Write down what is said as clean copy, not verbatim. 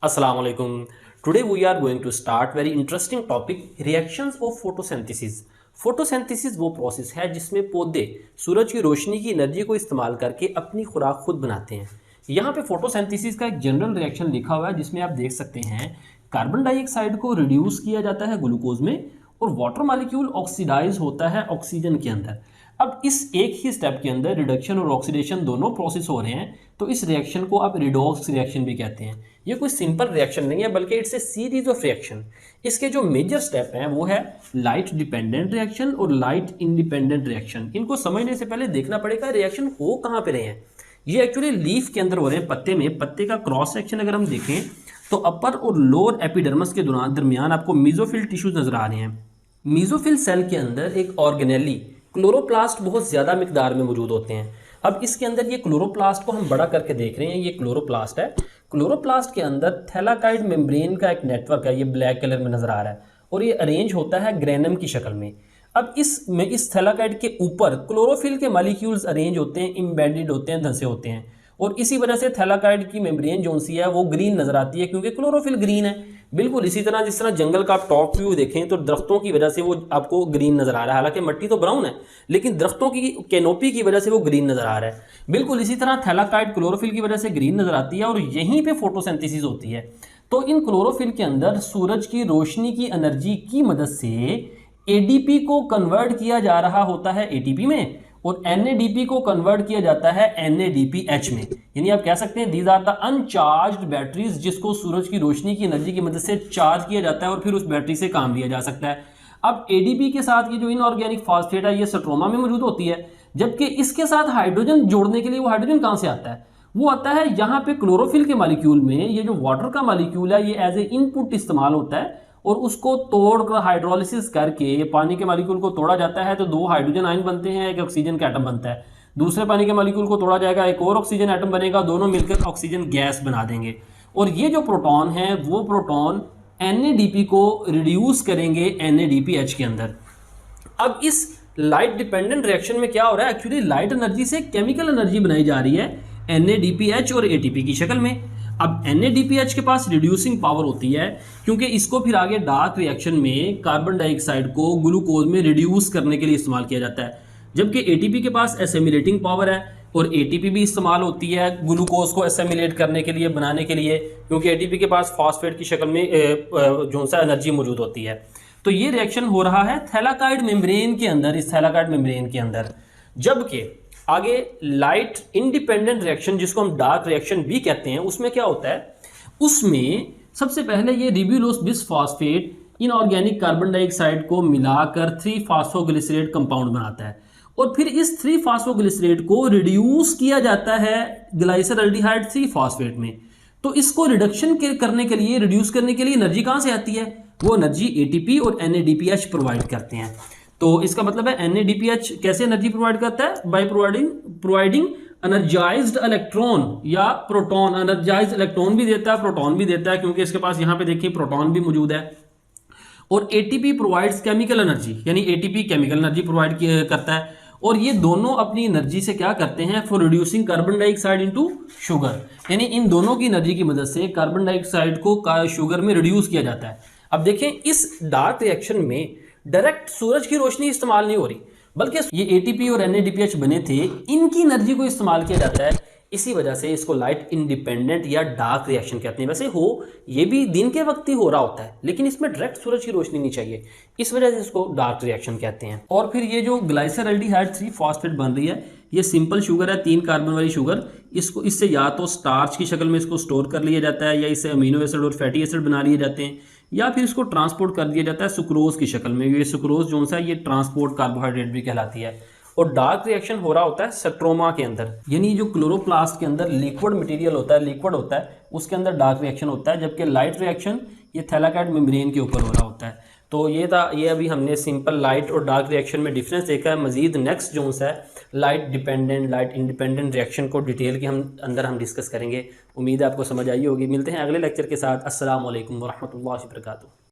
Assalamu alaikum. Today we are going to start very interesting topic reactions of photosynthesis. Photosynthesis वो process है जिसमें पौधे सूरज की रोशनी की एनर्जी को इस्तेमाल करके अपनी खुराक खुद बनाते हैं। यहाँ पे फोटोसिंथेसिस का एक जनरल रिएक्शन लिखा हुआ है जिसमें आप देख सकते हैं कार्बन डाइऑक्साइड को रिड्यूस किया जाता है ग्लूकोज में और वाटर मॉलिक्यूल ऑक्सीडाइज होता है ऑक्सीजन के अंदर। अब इस एक ही स्टेप के अंदर रिडक्शन और ऑक्सीडेशन दोनों प्रोसेस हो रहे हैं, तो इस रिएक्शन को आप रिडॉक्स रिएक्शन भी कहते हैं। ये कोई सिंपल रिएक्शन नहीं है बल्कि it's a series of reaction. इसके जो मेजर स्टेप हैं वो है लाइट डिपेंडेंट रिएक्शन और लाइट इंडिपेंडेंट रिएक्शन। इनको समझने से पहले देखना पड़ेगा रिएक्शन हो कहाँ पे रहे हैं। ये एक्चुअली लीफ के अंदर हो रहे हैं, पत्ते में। पत्ते का क्रॉस सेक्शन अगर हम देखें तो अपर और लोअर एपिडर्मिस के दरमियान आपको मीजोफिल टिश्यूज नजर आ रहे हैं। मीजोफिल सेल के अंदर एक ऑर्गेनेली क्लोरोप्लास्ट बहुत ज़्यादा मिकदार में मौजूद होते हैं। अब इसके अंदर ये क्लोरोप्लास्ट को हम बड़ा करके देख रहे हैं, ये क्लोरोप्लास्ट है। क्लोरोप्लास्ट के अंदर थैलाकाइड मेम्ब्रेन का एक नेटवर्क है, ये ब्लैक कलर में नजर आ रहा है और ये अरेंज होता है ग्रेनम की शक्ल में। अब इस थैलाकाइड के ऊपर क्लोरोफिल के मॉलिक्यूल्स अरेंज होते हैं, इम्बेडेड होते हैं, धंसे होते हैं और इसी वजह से थैलाकाइड की मेम्ब्रेन जो सी है वो ग्रीन नजर आती है क्योंकि क्लोरोफिल ग्रीन है। बिल्कुल इसी तरह जिस तरह जंगल का आप टॉप व्यू देखें तो दरख्तों की वजह से वो आपको ग्रीन नजर आ रहा है, हालांकि मिट्टी तो ब्राउन है लेकिन दरख्तों की कैनोपी की वजह से वो ग्रीन नजर आ रहा है। बिल्कुल इसी तरह थैलाकाइड क्लोरोफिल की वजह से ग्रीन नजर आती है और यहीं पे फोटोसिंथेसिस होती है। तो इन क्लोरोफिल के अंदर सूरज की रोशनी की एनर्जी की मदद से एडीपी को कन्वर्ट किया जा रहा होता है एटीपी में और एनएडीपी को कन्वर्ट किया जाता है एनएडीपीएच में। यानी आप कह सकते हैं these are the uncharged batteries जिसको सूरज की रोशनी की एनर्जी की मदद से चार्ज किया जाता है और फिर उस बैटरी से काम लिया जा सकता है। अब एडीपी के साथ ये जो इनऑर्गेनिक फॉस्फेट है ये स्ट्रोमा में मौजूद होती है, जबकि इसके साथ हाइड्रोजन जोड़ने के लिए वो हाइड्रोजन कहां से आता है? वो आता है यहाँ पे क्लोरोफिल के मॉलिक्यूल में। ये जो वाटर का मॉलिक्यूल है ये एज ए इनपुट इस्तेमाल होता है और उसको तोड़कर हाइड्रोलिसिस करके पानी के मॉलिक्यूल को तोड़ा जाता है तो दो हाइड्रोजन आयन बनते हैं, एक ऑक्सीजन का एटम बनता है। दूसरे पानी के मॉलिक्यूल को तोड़ा जाएगा, एक और ऑक्सीजन एटम बनेगा, दोनों मिलकर ऑक्सीजन गैस बना देंगे। और ये जो प्रोटॉन है वो प्रोटॉन NADP को रिड्यूस करेंगे NADPH के अंदर। अब इस लाइट डिपेंडेंट रिएक्शन में क्या हो रहा है? एक्चुअली लाइट एनर्जी से केमिकल एनर्जी बनाई जा रही है NADPH और ATP की शक्ल में। अब NADPH के पास रिड्यूसिंग पावर होती है क्योंकि इसको फिर आगे डार्क रिएक्शन में कार्बन डाइऑक्साइड को ग्लूकोज में रिड्यूस करने के लिए इस्तेमाल किया जाता है, जबकि ATP के पास एसिमिलेटिंग पावर है और ATP भी इस्तेमाल होती है ग्लूकोज को एसिमिलेट करने के लिए, बनाने के लिए, क्योंकि ATP के पास फॉस्फेट की शक्ल में जो सा एनर्जी मौजूद होती है। तो ये रिएक्शन हो रहा है थैलाकाइड मेम्ब्रेन के अंदर, इस थैलाकाइड मेम्ब्रेन के अंदर। जबकि आगे लाइट इंडिपेंडेंट रिएक्शन जिसको हम डार्क रिएक्शन भी कहते हैं, उसमें क्या होता है? उसमें सबसे पहले ये रिब्यूलोस बिसफॉस्फेट इनऑर्गेनिक कार्बन डाइऑक्साइड को मिलाकर 3-फॉस्फोग्लिसरेट कंपाउंड बनाता है और फिर इस 3-फॉस्फोग्लिसरेट को रिड्यूस किया जाता है ग्लाइसरल्डिहाइड 3-फॉस्फेट में। तो इसको रिडक्शन करने के लिए, रिड्यूस करने के लिए एनर्जी कहाँ से आती है? वो एनर्जी ATP और NADPH प्रोवाइड करते हैं। तो इसका मतलब है NADPH कैसे एनर्जी प्रोवाइड करता है? बाय प्रोवाइडिंग एनर्जाइज्ड इलेक्ट्रॉन या प्रोटॉन। एनर्जाइज्ड इलेक्ट्रॉन भी देता है, प्रोटॉन भी देता है, क्योंकि इसके पास यहाँ पे देखिए प्रोटॉन भी मौजूद है। और ATP प्रोवाइड्स केमिकल एनर्जी, यानी ATP केमिकल एनर्जी प्रोवाइड करता है और ये दोनों अपनी एनर्जी से क्या करते हैं? For reducing carbon dioxide into sugar. यानी इन दोनों की एनर्जी की मदद से कार्बन डाइऑक्साइड को शुगर में रिड्यूस किया जाता है। अब देखें इस डार्क रिएक्शन में डायरेक्ट सूरज की रोशनी इस्तेमाल नहीं हो रही, बल्कि ये ATP और NADPH बने थे, इनकी एनर्जी को इस्तेमाल किया जाता है। इसी वजह से इसको लाइट इंडिपेंडेंट या डार्क रिएक्शन कहते हैं। वैसे हो ये भी दिन के वक्त ही हो रहा होता है लेकिन इसमें डायरेक्ट सूरज की रोशनी नहीं चाहिए, इस वजह से इसको डार्क रिएक्शन कहते हैं। और फिर ये जो ग्लाइसरल्डिहाइड 3-फॉस्फेट बन रही है, ये सिंपल शुगर है, 3 कार्बन वाली शुगर। इसको इससे या तो स्टार्च की शक्ल में इसको स्टोर कर लिया जाता है या इससे अमीनो एसिड और फैटी एसिड बना लिए जाते हैं, या फिर इसको ट्रांसपोर्ट कर दिया जाता है सुक्रोज की शक्ल में। ये सुक्रोज जो सा ये ट्रांसपोर्ट कार्बोहाइड्रेट भी कहलाती है। और डार्क रिएक्शन हो रहा होता है स्ट्रोमा के अंदर, यानी जो क्लोरोप्लास्ट के अंदर लिक्विड मटेरियल होता है, लिक्विड होता है, उसके अंदर डार्क रिएक्शन होता है, जबकि लाइट रिएक्शन ये थैलाकाइड मेम्ब्रेन के ऊपर हो रहा होता है। तो ये अभी हमने सिंपल लाइट और डार्क रिएक्शन में डिफरेंस देखा है। मजीद नेक्स्ट जो है light dependent, light independent reaction को डिटेल के हम डिस्कस करेंगे। उम्मीद है आपको समझ आई होगी। मिलते हैं अगले लेक्चर के साथ। अस्सलाम वालेकुम वरहमतुल्लाहि वबरकातुहू।